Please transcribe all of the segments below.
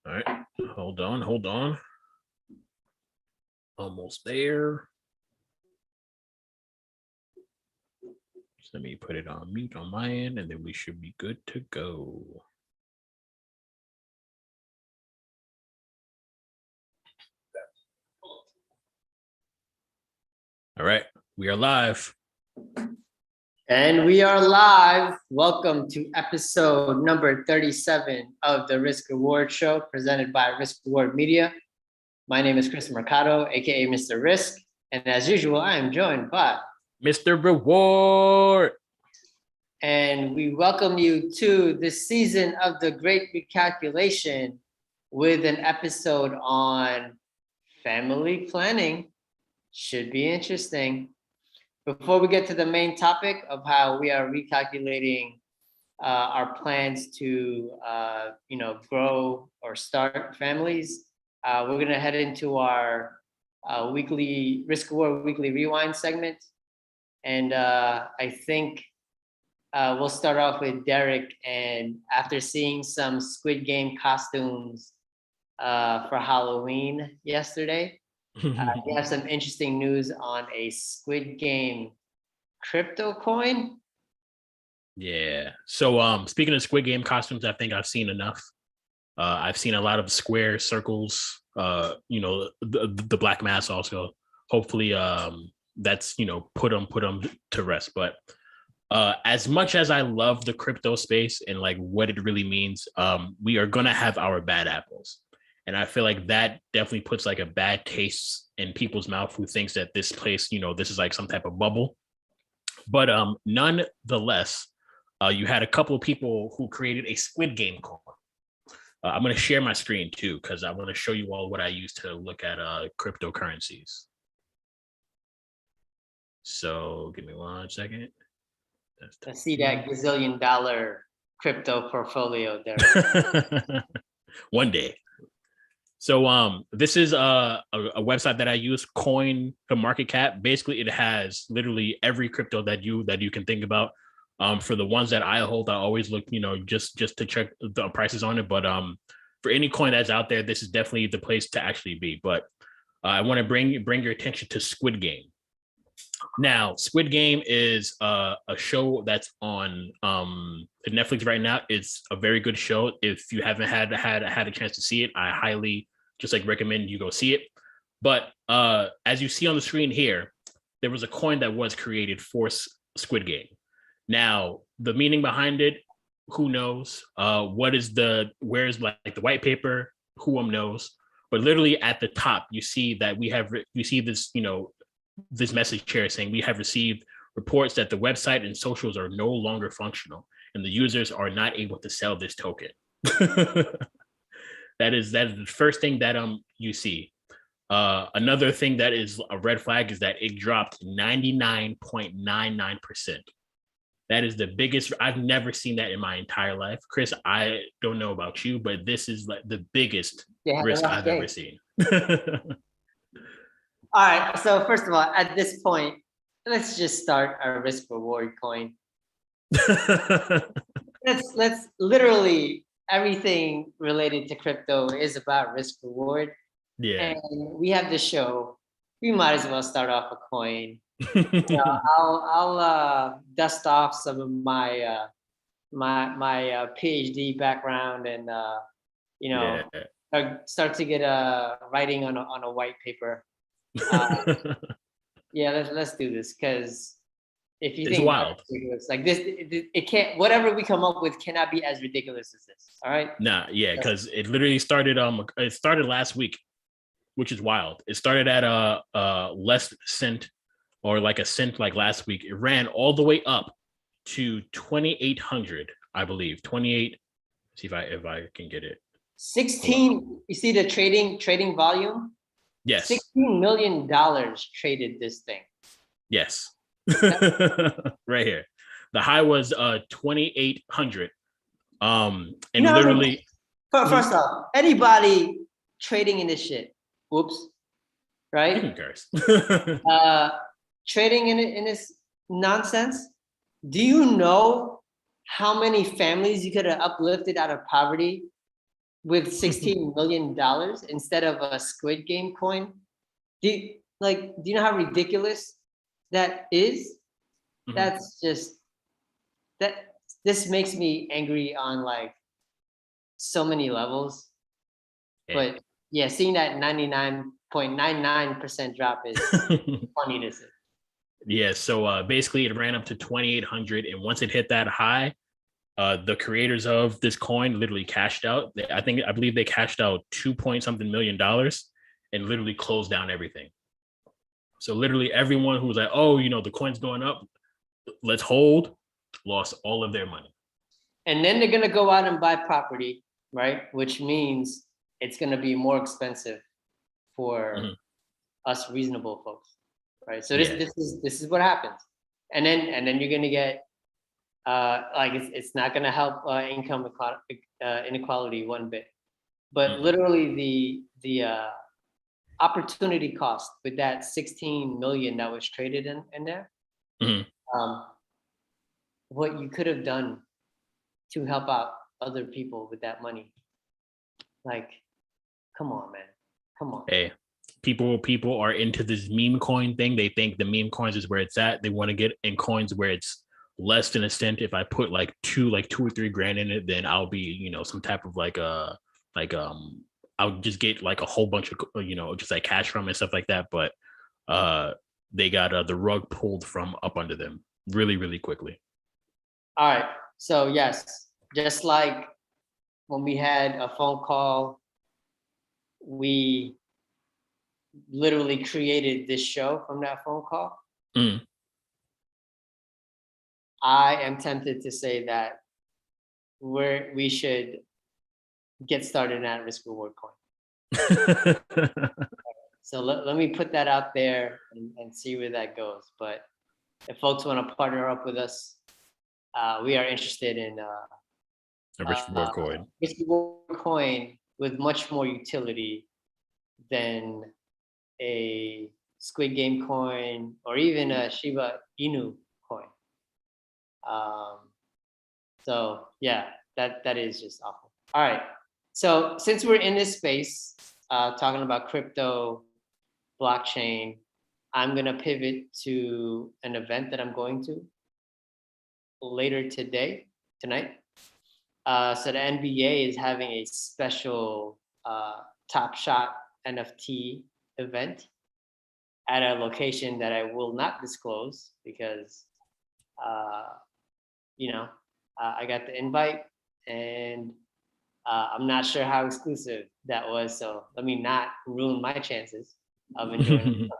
All right, hold on. Almost there. Just let me put it on mute on my end, and then we should be good to go. All right, we are live. And we are live. Welcome to episode number 37 of the Risk Reward Show presented by Risk Reward Media. My name is Cris Mercado, aka Mr. Risk. And as usual, I am joined by Mr. Reward. And we welcome you to this season of the Great Recalculation with an episode on family planning. Should be interesting. Before we get to the main topic of how we are recalculating our plans to, grow or start families, we're going to head into our weekly Risk Reward Weekly Rewind segment. And I think we'll start off with Derrick. And after seeing some Squid Game costumes for Halloween yesterday, we have some interesting news on a Squid Game crypto coin. Yeah. So speaking of Squid Game costumes, I think I've seen enough. I've seen a lot of square circles, the black mass also. Hopefully that's put them to rest. But as much as I love the crypto space and like what it really means, we are gonna have our bad apples. And I feel like that definitely puts like a bad taste in people's mouth who thinks that this place, this is like some type of bubble. But nonetheless, you had a couple of people who created a Squid Game coin. I'm going to share my screen too, because I want to show you all what I use to look at cryptocurrencies. So give me 1 second. Let's see that gazillion dollar crypto portfolio there. One day. So this is a website that I use, Coin to Market Cap. Basically, it has literally every crypto that you can think about. For the ones that I hold, I always look, just to check the prices on it. But for any coin that's out there, this is definitely the place to actually be. But I want to bring your attention to Squid Game. Now, Squid Game is a show that's on Netflix right now. It's a very good show. If you haven't had a chance to see it, I highly just recommend you go see it. But as you see on the screen here, there was a coin that was created for Squid Game. Now, the meaning behind it, who knows? Where's like the white paper? Who knows? But literally at the top, you see that you see this, this message here saying we have received reports that the website and socials are no longer functional and the users are not able to sell this token. That is the first thing that you see. Another thing that is a red flag is that it dropped 99.99%. That is the biggest. I've never seen that in my entire life. Chris, I don't know about you, but this is like the biggest risk I've ever seen. All right. So first of all, at this point, let's just start our risk reward coin. let's literally everything related to crypto is about risk reward. Yeah. And we have the show. We might as well start off a coin. I'll dust off some of my my PhD background and start to get writing on a white paper. Let's do this, because if you think it's wild, ridiculous, like this, it can't. Whatever we come up with cannot be as ridiculous as this. All right? Nah, yeah, because it literally started. It started last week, which is wild. It started at less cent, or like a cent, like last week. It ran all the way up to 2,800, I believe. 28. See if I can get it. 16. You see the trading volume? Yes. $16 million traded this thing. Yes. Right here. The high was 2,800. And literally. First off, anybody trading in this shit. Whoops. Right? You can curse. Trading in this nonsense. Do you know how many families you could have uplifted out of poverty with $16 million instead of a Squid Game coin. Do you know how ridiculous that is? That's just that. This makes me angry on like so many levels. But yeah, seeing that 99.99% drop is funny to see. Yeah, so basically it ran up to 2,800, and once it hit that high, the creators of this coin literally cashed out. I believe they cashed out 2 point something million dollars and literally closed down everything. So literally everyone who was like, oh, the coin's going up, let's hold, lost all of their money. And then they're gonna go out and buy property, right? Which means it's gonna be more expensive for us reasonable folks, right? So this is what happens, and then you're gonna get like it's not gonna help income inequality one bit, but literally the opportunity cost with that 16 million that was traded in there, what you could have done to help out other people with that money. Like, come on, man. Come on. Hey, people are into this meme coin thing. They think the meme coins is where it's at. They want to get in coins where it's less than a cent. If I put like two or $3 grand in it, then I'll be, some type of I'll just get like a whole bunch of, just like cash from and stuff like that. But they got the rug pulled from up under them really, really quickly. All right. So yes, just like when we had a phone call, we literally created this show from that phone call. I am tempted to say that we should get started at risk reward coin. So let me put that out there and see where that goes. But if folks want to partner up with us, we are interested in a risk reward coin. Risk reward coin with much more utility than a Squid Game coin or even a Shiba Inu coin. So yeah, that is just awful. All right. So since we're in this space, talking about crypto, blockchain, I'm gonna pivot to an event that I'm going to later tonight. So the NBA is having a special Top Shot NFT event at a location that I will not disclose because, I got the invite and I'm not sure how exclusive that was. So let me not ruin my chances of enjoying it.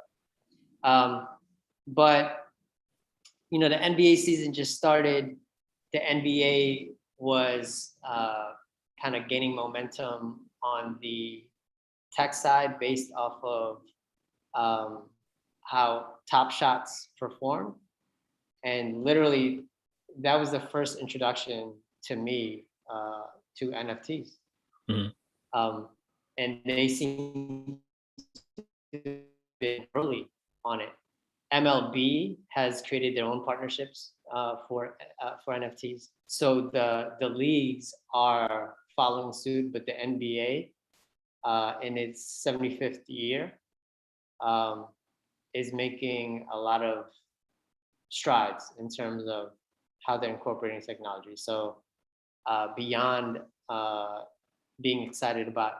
But, the NBA season just started. The NBA was kind of gaining momentum on the tech side based off of how Top Shots performed. And literally, that was the first introduction to me to NFTs. And they seem to be early on it. MLB has created their own partnerships for NFTs. So the leagues are following suit, but the NBA in its 75th year is making a lot of strides in terms of how they're incorporating technology. So beyond being excited about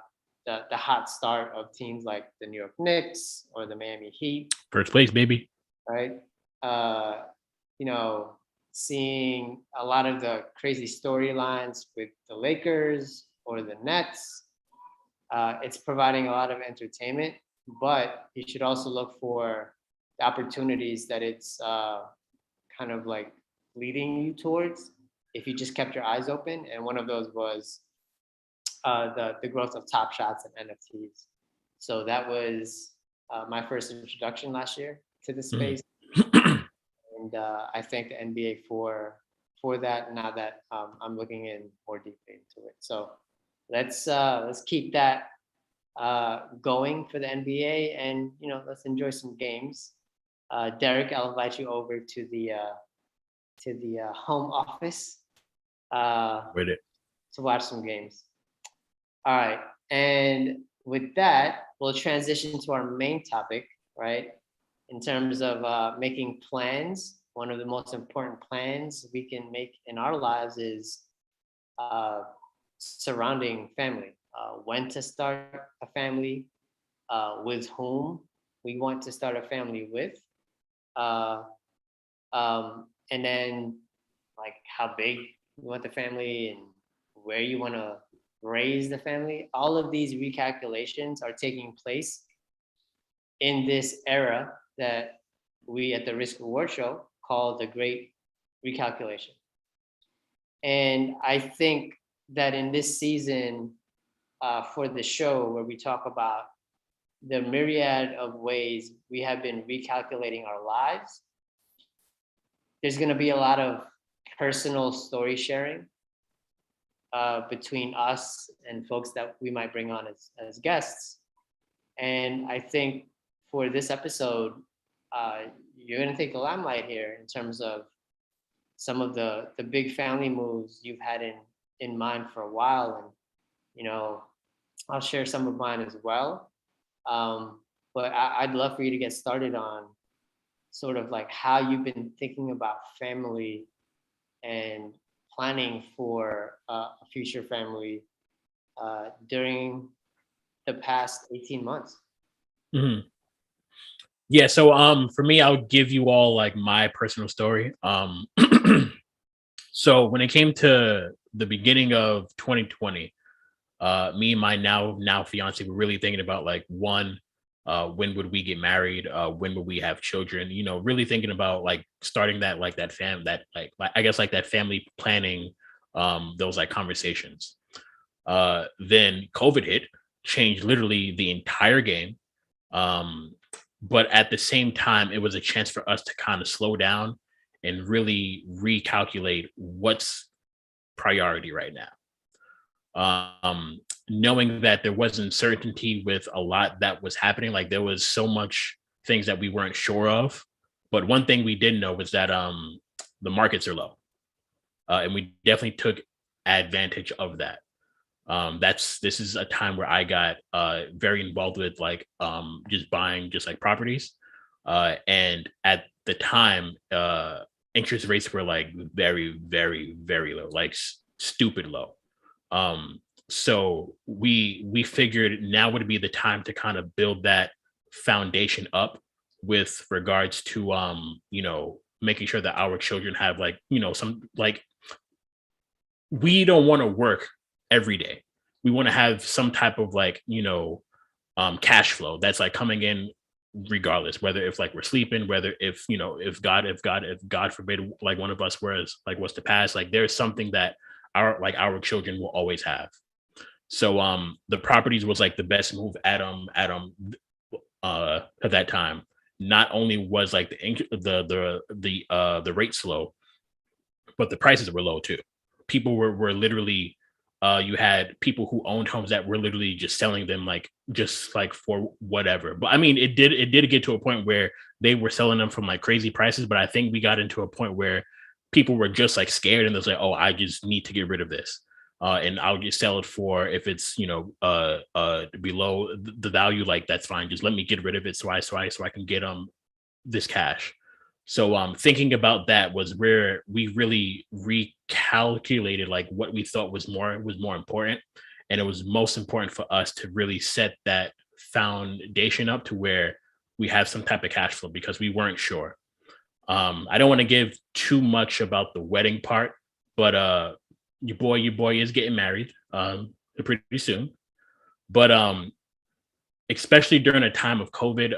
the hot start of teams like the New York Knicks or the Miami Heat. First place, baby. Right. Seeing a lot of the crazy storylines with the Lakers or the Nets. It's providing a lot of entertainment, but you should also look for the opportunities that it's kind of like leading you towards if you just kept your eyes open. And one of those was the growth of Top Shots and NFTs. So that was my first introduction last year to the space. And I thank the NBA for that. Now that I'm looking in more deeply into it. So let's keep that going for the NBA, and let's enjoy some games. Derrick, I'll invite you over to the home office with it to watch some games. All right. And with that, we'll transition to our main topic, right? In terms of making plans, one of the most important plans we can make in our lives is uh, surrounding family. When to start a family, with whom we want to start a family with, uh, and then like how big you want the family and where you want to raise the family. All of these recalculations are taking place in this era that we at the Risk Reward Show call the Great Recalculation. And I think that in this season for the show, where we talk about the myriad of ways we have been recalculating our lives, there's going to be a lot of personal story sharing between us and folks that we might bring on as guests. And I think for this episode, you're going to take the limelight here in terms of some of the big family moves you've had in mind for a while. And, you know, I'll share some of mine as well. But I'd love for you to get started on sort of like how you've been thinking about family and planning for a future family during the past 18 months. Mhm. Yeah, so for me, I'll give you all like my personal story. So when it came to the beginning of 2020, me and my now fiance were really thinking about like one, when would we get married? When would we have children? You know, really thinking about like starting that like that fam that like I guess like that family planning, those like conversations. Then COVID hit, changed literally the entire game. Um, but at the same time, it was a chance for us to kind of slow down and really recalculate what's priority right now. Knowing that there wasn't certainty with a lot that was happening, like there was so much things that we weren't sure of. But one thing we did know was that the markets are low, and we definitely took advantage of that. This is a time where I got very involved with like just buying just like properties, and at the time interest rates were like very low, like stupid low. um so we figured now would be the time to kind of build that foundation up with regards to making sure that our children have like some like we don't want to work every day. We want to have some type of like, cash flow that's like coming in regardless, whether if like we're sleeping, whether if, if God forbid, like one of us was to pass, like there's something that our children will always have. So the properties was like the best move at that time. Not only was like the rates low, but the prices were low too. People were literally you had people who owned homes that were literally just selling them like just like for whatever. But I mean it did get to a point where they were selling them from like crazy prices, but I think we got into a point where people were just like scared and they're like, oh, I just need to get rid of this. And I'll just sell it for if it's below the value, like that's fine. Just let me get rid of it so I can get this cash. So thinking about that was where we really recalculated like what we thought was more important. And it was most important for us to really set that foundation up to where we have some type of cash flow because we weren't sure. I don't want to give too much about the wedding part, but your boy is getting married pretty soon. But especially during a time of COVID,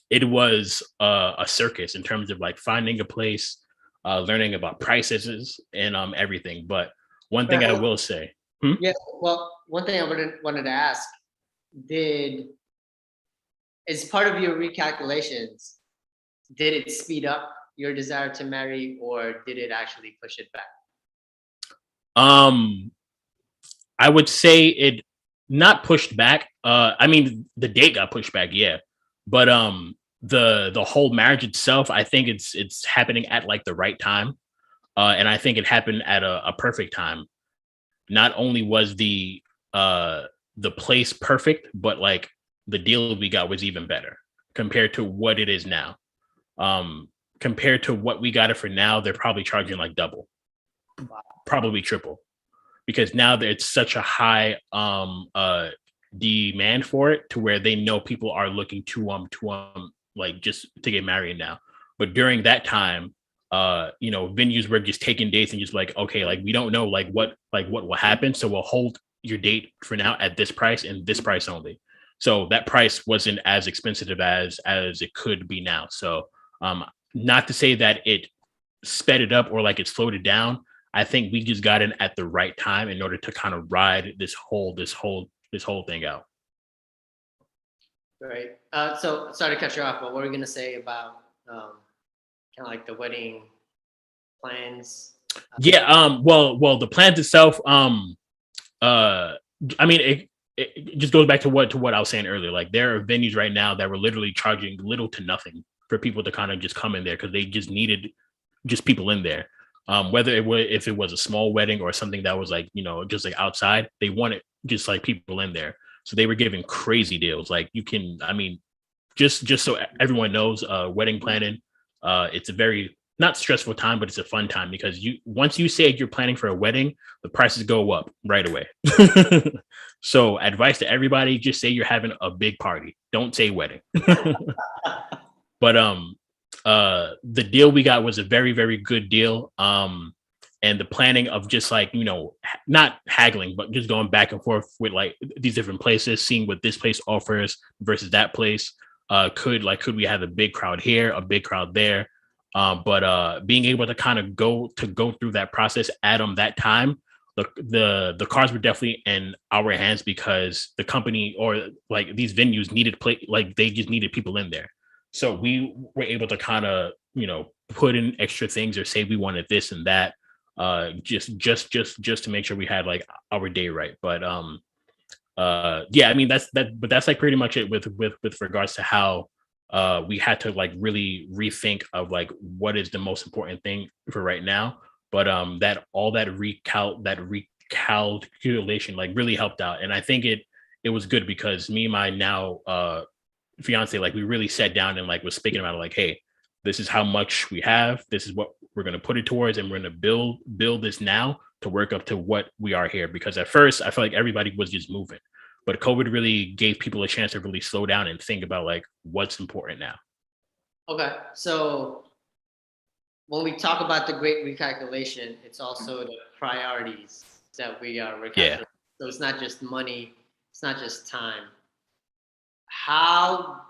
it was a circus in terms of like finding a place, learning about prices and everything. But one thing Right. I will say, hmm? Yeah. Well, one thing I wanted to ask, did as part of your recalculations, did it speed up your desire to marry or did it actually push it back? um, I would say it not pushed back. I mean the date got pushed back, yeah, but the whole marriage itself, I think it's happening at like the right time, and I think it happened at a perfect time. Not only was the the place perfect, but like the deal we got was even better compared to what it is now. Compared to what we got it for now, they're probably charging like double, probably triple, because now that it's such a high demand for it to where they know people are looking to like just to get married now. But during that time, you know, venues were just taking dates and just like, okay, like we don't know like what will happen, so we'll hold your date for now at this price and this price only. So that price wasn't as expensive as it could be now. So not to say that it sped it up or like it slowed it down. I think we just got in at the right time in order to kind of ride this whole thing out. Right. So sorry to cut you off, but what were you gonna say about kind of like the wedding plans? Yeah. Well, the plans itself. Uh, I mean, it just goes back to what I was saying earlier. Like there are venues right now that were literally charging little to nothing for people to kind of just come in there because they just needed just people in there. Whether it was if it was a small wedding or something that was like, you know, just like outside, they wanted just like people in there. So they were giving crazy deals. Like you can, I mean, just so everyone knows, wedding planning, it's a very not stressful time, but it's a fun time because you once you say you're planning for a wedding, the prices go up right away. So advice to everybody, just say you're having a big party. Don't say wedding. But the deal we got was a very very good deal. And the planning of just like, you know, not haggling but just going back and forth with like these different places, seeing what this place offers versus that place. Could we have a big crowd here, a big crowd there? But being able to kind of go through that process at that time, the cards were definitely in our hands because the company or like these venues needed play, like they just needed people in there. So we were able to kind of, you know, put in extra things or say we wanted this and that, just to make sure we had like our day right. But yeah, I mean but that's like pretty much it with regards to how we had to like really rethink of like what is the most important thing for right now. But that all that recalculation like really helped out, and I think it was good because me and my now fiance, like we really sat down and like was speaking about it, like, hey, this is how much we have, this is what we're going to put it towards, and we're going to build this now to work up to what we are here. Because at first I feel like everybody was just moving, but COVID really gave people a chance to really slow down and think about like what's important now. Okay, so when we talk about the great recalculation, it's also the priorities that we are Yeah. recalculating. So it's not just money, it's not just time. How,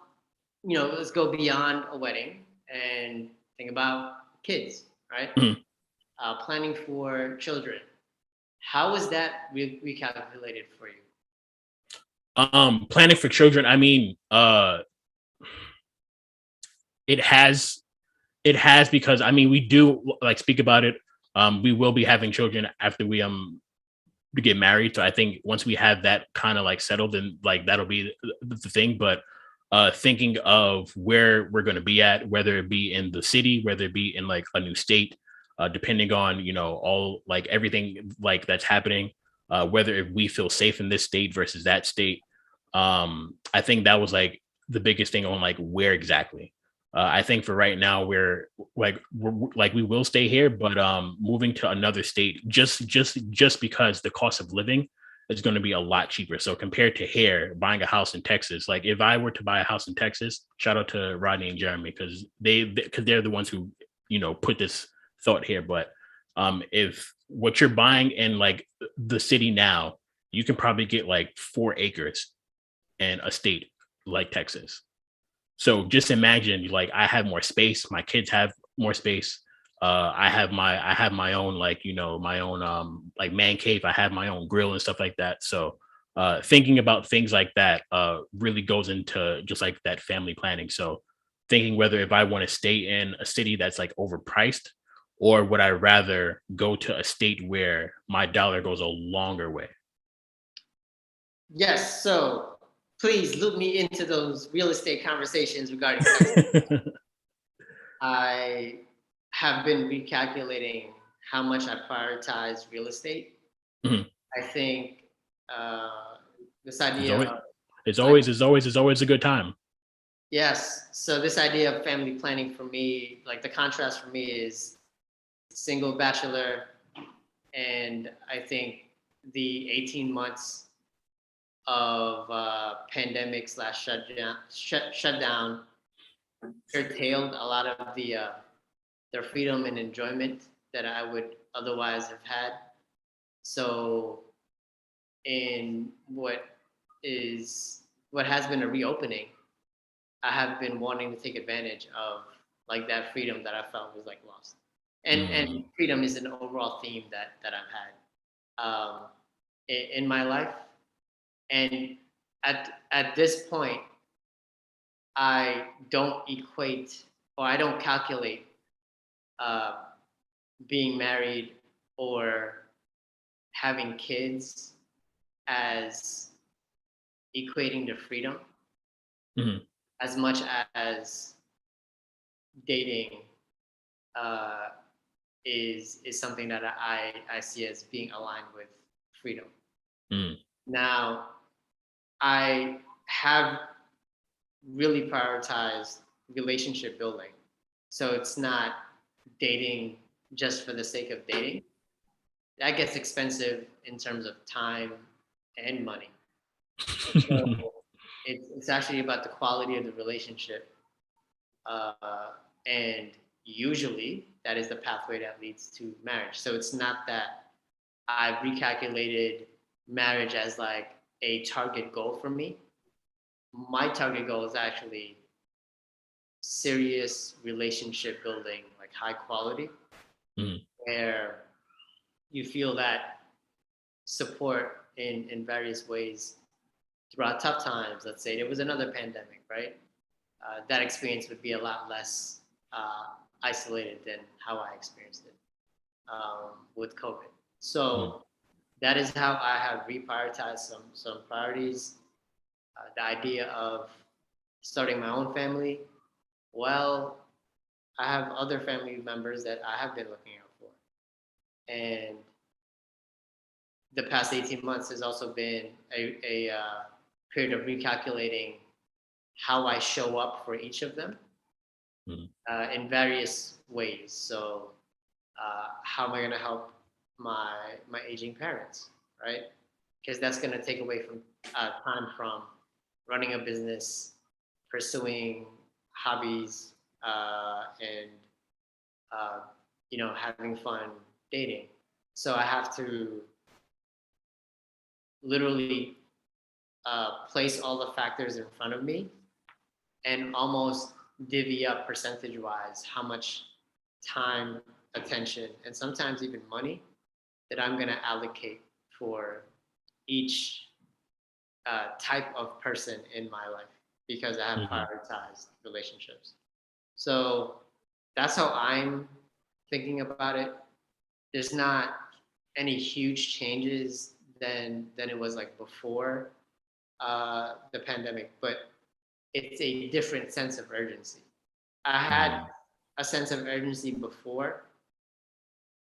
you know, let's go beyond a wedding and think about kids, right? Mhm. Planning for children. How is that recalculated for you? Planning for children, I mean, it has because I mean we do like speak about it. We will be having children after we get married. So I think once we have that kind of like settled, then like that'll be the thing. But thinking of where we're going to be at, whether it be in the city, whether it be in like a new state, depending on, you know, all like everything like that's happening, whether if we feel safe in this state versus that state. I think that was like the biggest thing on like where exactly. I think for right now we're like we will stay here, but moving to another state just because the cost of living is going to be a lot cheaper. So compared to here, buying a house in Texas, like if I were to buy a house in Texas, shout out to Rodney and Jeremy because they're the ones who, you know, put this thought here. But if what you're buying in like the city now, you can probably get like 4 acres in a state like Texas. So just imagine, like I have more space, my kids have more space. I have my own like, you know, my own like man cave. I have my own grill and stuff like that. So thinking about things like that really goes into just like that family planning. So thinking whether if I want to stay in a city that's like overpriced, or would I rather go to a state where my dollar goes a longer way? Yes, so please loop me into those real estate conversations regarding Texas. I have been recalculating how much I prioritize real estate. Mhm. I think this It's idea always, of it's like, always, it's always, it's always a good time. yes. So this idea of family planning for me, like the contrast for me is single bachelor, and I think the 18 months of pandemic slash shutdown curtailed a lot of their freedom and enjoyment that I would otherwise have had. So in what has been a reopening, I have been wanting to take advantage of like that freedom that I felt was like lost. And freedom is an overall theme that I've had in my life. And at this point, I don't equate or I don't calculate uh, being married or having kids as equating to freedom Mhm. as much as dating uh, is something that I see as being aligned with freedom. Mm. Now, I have really prioritized relationship building. So it's not dating just for the sake of dating. That gets expensive in terms of time and money. So it's actually about the quality of the relationship. And usually that is the pathway that leads to marriage. So it's not that I've recalculated marriage as like a target goal for me. My target goal is actually serious relationship building, like high quality, Mm. where you feel that support in various ways throughout tough times. Let's say there was another pandemic, right? That experience would be a lot less isolated than how I experienced it with COVID. Mm. So that is how I have reprioritized some priorities. The idea of starting my own family. Well, I have other family members that I have been looking out for, and the past 18 months has also been a period of recalculating how I show up for each of them Mm. in various ways. So, how am I going to help my aging parents, right? Because that's going to take away from time from running a business, pursuing hobbies, and uh, having fun dating. So I have to literally place all the factors in front of me and almost divvy up percentage wise how much time, attention, and sometimes even money that I'm going to allocate for each type of person in my life because I have Mhm. prioritized relationships. So that's how I'm thinking about it. There's not any huge changes than it was like before the pandemic, but it's a different sense of urgency. I had Mm. a sense of urgency before.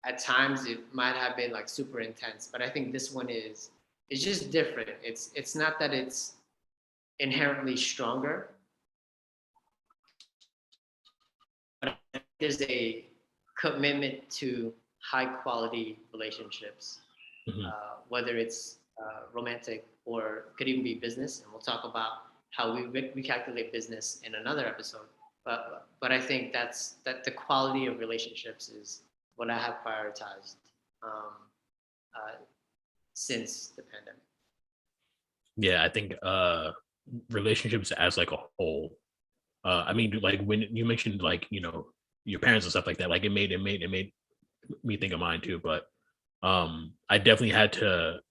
At times, it might have been like super intense, but I think this one is it's just different. It's not that it's inherently stronger, but there's a commitment to high quality relationships, Mhm. whether it's romantic or could even be business. And we'll talk about how we recalculate business in another episode. But I think that the quality of relationships is what I have prioritized um, uh, since the pandemic. Yeah, I think relationships as like a whole. I mean, like when you mentioned like, your parents and stuff like that, like it made me think of mine too. But I definitely had to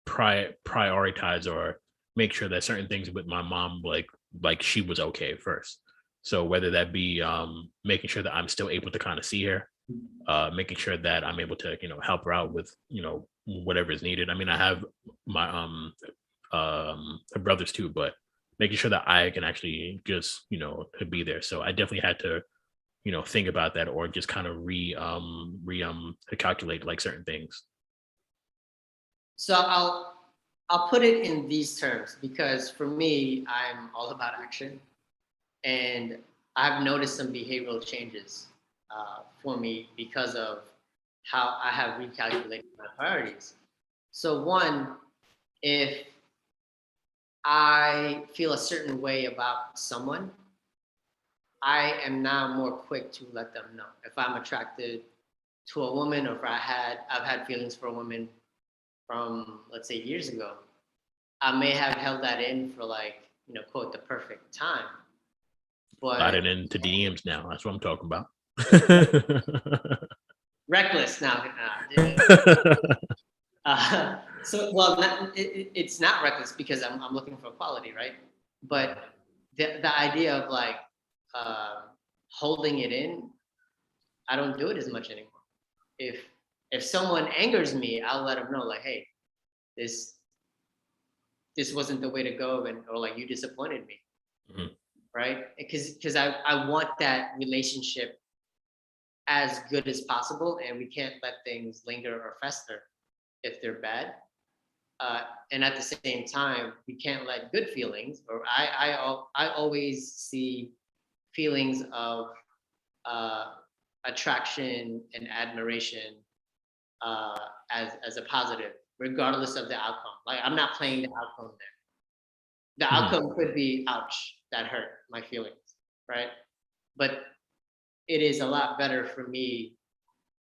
prioritize or make sure that certain things with my mom, like she was okay first. So whether that be making sure that I'm still able to kind of see her, making sure that I'm able to, help her out with, whatever is needed. I mean, I have my brothers too, but making sure that I can actually just, to be there. So I definitely had to, think about that or just kind of calculate like certain things. So I'll put it in these terms because for me, I'm all about action, and I've noticed some behavioral changes for me because of how I have recalculated my priorities. So one, if I feel a certain way about someone, I am now more quick to let them know. If I'm attracted to a woman, or if I've had feelings for a woman from, let's say, years ago, I may have held that in for, like, quote, the perfect time. Slide But it into DMs now. That's what I'm talking about. reckless now. So, well, it's not reckless because I'm looking for quality, right? But the idea of, like, uh, holding it in, I don't do it as much anymore. If if someone angers me, I'll let them know, like, hey, this this wasn't the way to go, or like, you disappointed me, Mhm. right? Because I want that relationship as good as possible, and we can't let things linger or fester if they're bad. And at the same time, we can't let good feelings, or I always see feelings of uh, attraction and admiration uh, as a positive, regardless of the outcome. Like, I'm not playing the outcome there. The Mhm. outcome could be, ouch, that hurt my feelings, right? But it is a lot better for me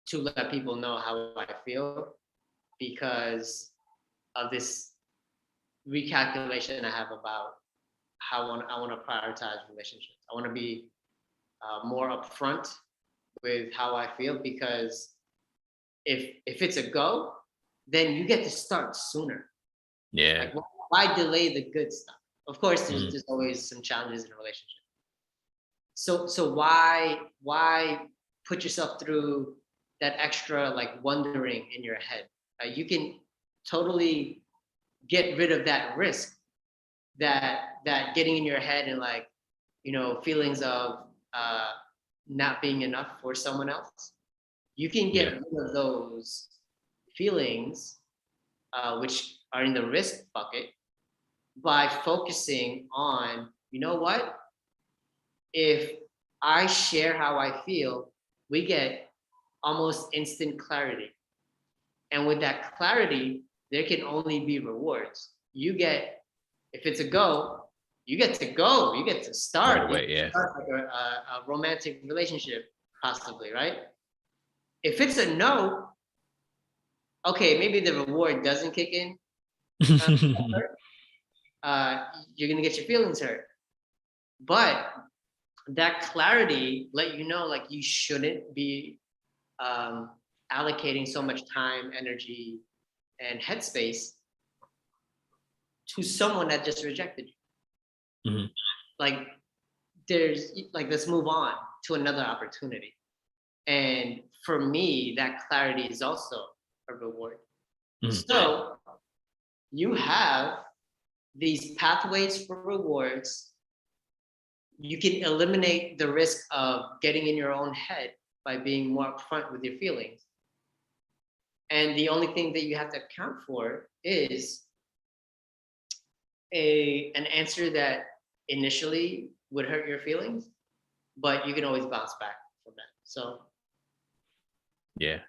to let people know how I feel because of this recalculation I have about how I want to prioritize relationships. I want to be more upfront with how I feel, because if it's a go, then you get to start sooner. Yeah. Like, why delay the good stuff? Of course, Mhm. there's always some challenges in a relationship. So why put yourself through that extra, like, wondering in your head? You can totally get rid of that risk, that getting in your head, and, like, feelings of not being enough for someone else. You can get Yeah. rid of those feelings, which are in the risk bucket, by focusing on, you know what, if I share how I feel, we get almost instant clarity. And with that clarity, there can only be rewards. If it's a go, you get to go, you get to Right start, away. Yeah. like a romantic relationship, possibly, right? If it's a no, okay, maybe the reward doesn't kick in. Uh, you're gonna get your feelings hurt, but that clarity let you know, like, you shouldn't be um, allocating so much time, energy, and headspace to someone that just rejected you. Mhm. Like, there's, like, let's move on to another opportunity. And for me, that clarity is also a reward. Mhm. So you have these pathways for rewards. You can eliminate the risk of getting in your own head by being more upfront with your feelings. And the only thing that you have to account for is an answer that initially would hurt your feelings, but you can always bounce back from that. So Yeah.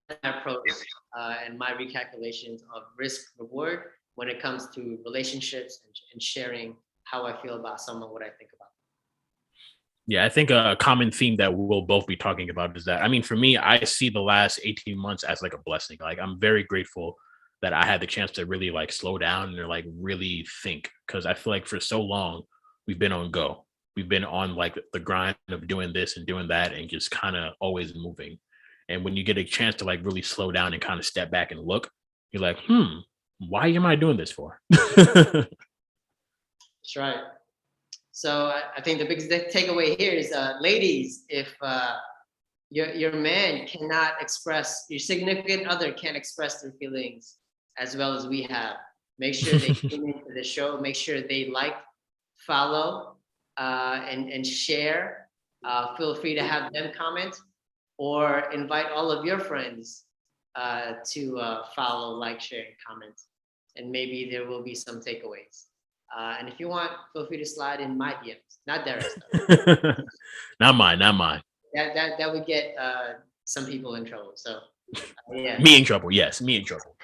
that approach, and my recalculations of risk reward when it comes to relationships, and sharing how I feel about someone, what I think about Yeah, I think a common theme that we'll both be talking about is that, I mean, for me, I see the last 18 months as like a blessing. Like, I'm very grateful that I had the chance to really like slow down and like really think, because I feel like for so long we've been on go. We've been on like the grind of doing this and doing that and just kind of always moving. And when you get a chance to like really slow down and kind of step back and look, you're like, why am I doing this for? That's right. So I think the biggest takeaway here is, ladies, if your man cannot express, your significant other can't express their feelings as well as we have, make sure they tune into the show. Make sure they like, follow, and share. Feel free to have them comment, or invite all of your friends to follow, like, share, and comment. And maybe there will be some takeaways. And if you want, feel free to slide in my DMs, not Derrick's though. Not mine, not mine. That would get some people in trouble. So yeah, Me in trouble. Yes, me in trouble.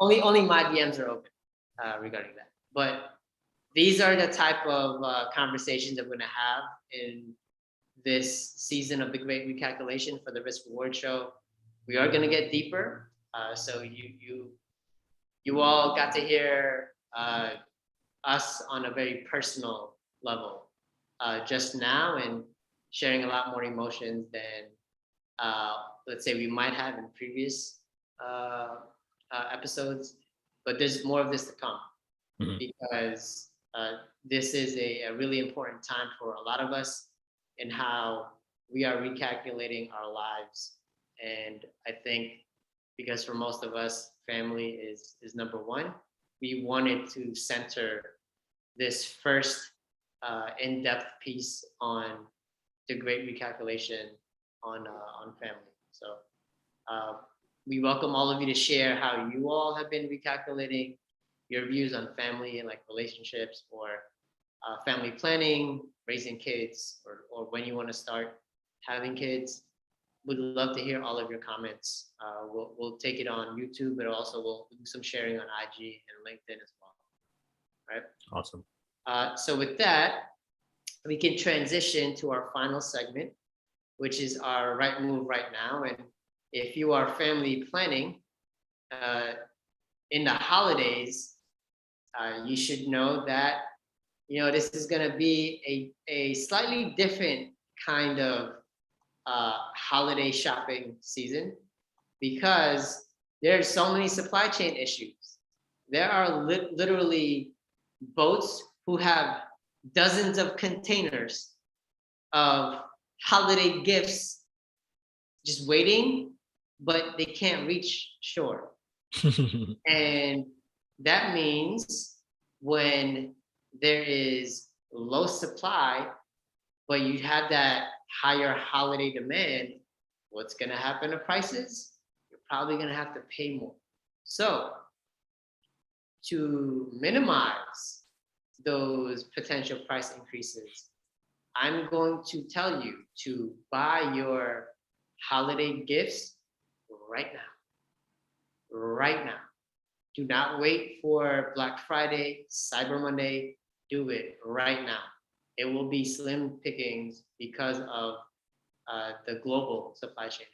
only my DMs are open regarding that. But these are the type of conversations that we're gonna have in this season of the Great Recalculation for the Risk Reward Show. We are gonna get deeper. So you all got to hear us on a very personal level just now, and sharing a lot more emotions than let's say we might have in previous episodes. But there's more of this to come because this is a really important time for a lot of us in how we are recalculating our lives. And I think because for most of us, family is number one, we wanted to center this first in-depth piece on the Great Recalculation on family. So we welcome all of you to share how you all have been recalculating, your views on family and like relationships, or family planning, raising kids, or when you want to start having kids. Would love to hear all of your comments. We'll take it on YouTube, but also we'll do some sharing on IG and LinkedIn as well. Right? Awesome. So with that, we can transition to our final segment, which is our right move right now. And if you are family planning in the holidays, you should know that this is going to be a slightly different kind of holiday shopping season, because there's so many supply chain issues. There are literally boats who have dozens of containers of holiday gifts just waiting, but they can't reach shore. And that means when there is low supply, but you have that higher holiday demand, what's going to happen to prices? You're probably going to have to pay more. So to minimize those potential price increases, I'm going to tell you to buy your holiday gifts right now. Right now. Do not wait for Black Friday, Cyber Monday. Do it right now. It will be slim pickings because of the global supply chain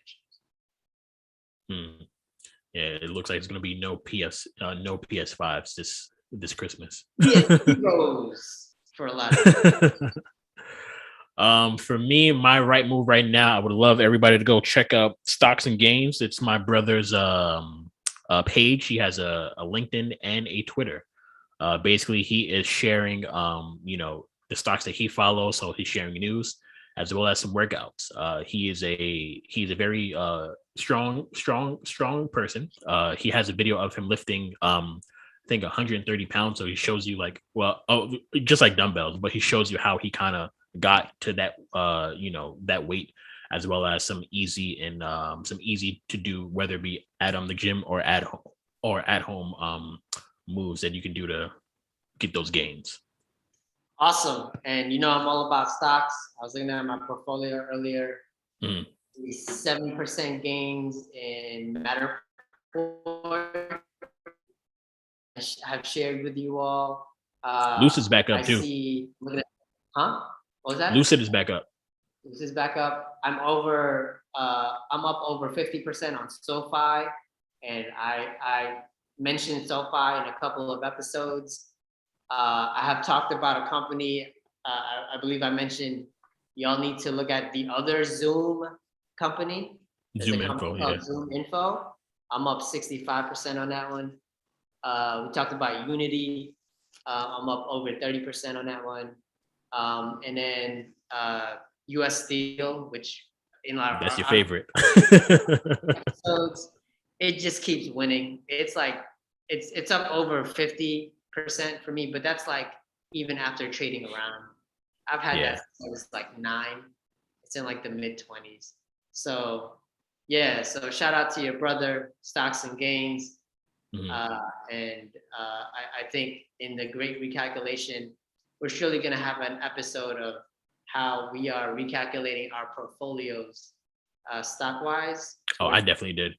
issues. Yeah, it looks like it's going to be no PS5s this Christmas. PS for a lot of for me, my right move right now, I would love everybody to go check out Stocks and Games. It's my brother's page. He has a LinkedIn and a Twitter. Basically, he is sharing the stocks that he follows, so he's sharing news as well as some workouts. He's a very strong person. He has a video of him lifting I think 130 pounds. So he shows you just like dumbbells, but he shows you how he kind of got to that that weight, as well as some easy to do, whether it be at the gym or at home moves that you can do to get those gains. Awesome. And I'm all about stocks. I was looking at my portfolio earlier. 7% gains in Matterport. I have shared with you all. Lucid's back up too. What was that? Lucid is back up. Lucid's back up. I'm up over 50% on SoFi, and I mentioned SoFi in a couple of episodes. I have talked about a company. I believe I mentioned y'all need to look at the other Zoom company. Zoom Info. Zoom Info. I'm up 65% on that one. We talked about Unity. I'm up over 30% on that one. And then US Steel, which that's your favorite. Episodes, it just keeps winning. It's like it's up over 50% for me, but that's like even after trading around. I've had that since I was like 9. It's in like the mid 20s. So Yeah, so shout out to your brother, Stocks and Gains. Mhm. I think in the great recalculation, we're surely going to have an episode of how we are recalculating our portfolios stock wise. Oh, I definitely did.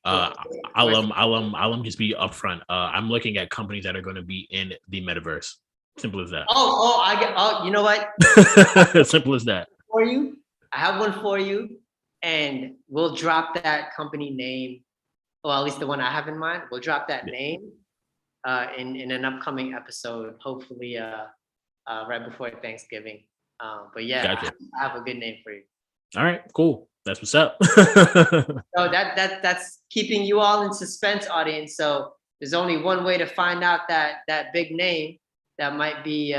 Towards, Uh, I'll just be upfront. I'm looking at companies that are going to be in the metaverse. Simple as that. you know what? Simple as that. For you, I have one for you, and we'll drop that company name, or at least the one I have in mind. We'll drop that name in an upcoming episode, hopefully right before Thanksgiving. But yeah, Gotcha. I have a good name for you. All right, cool. That's what's up. So that's keeping you all in suspense, audience. So there's only one way to find out that big name that might be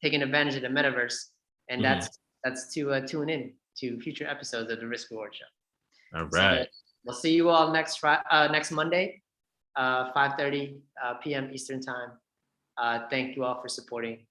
taking advantage of the metaverse, and that's to tune in to future episodes of the Risk Reward Show. All So right. we'll see you all next Monday, 5:30 p.m. Eastern time. Thank you all for supporting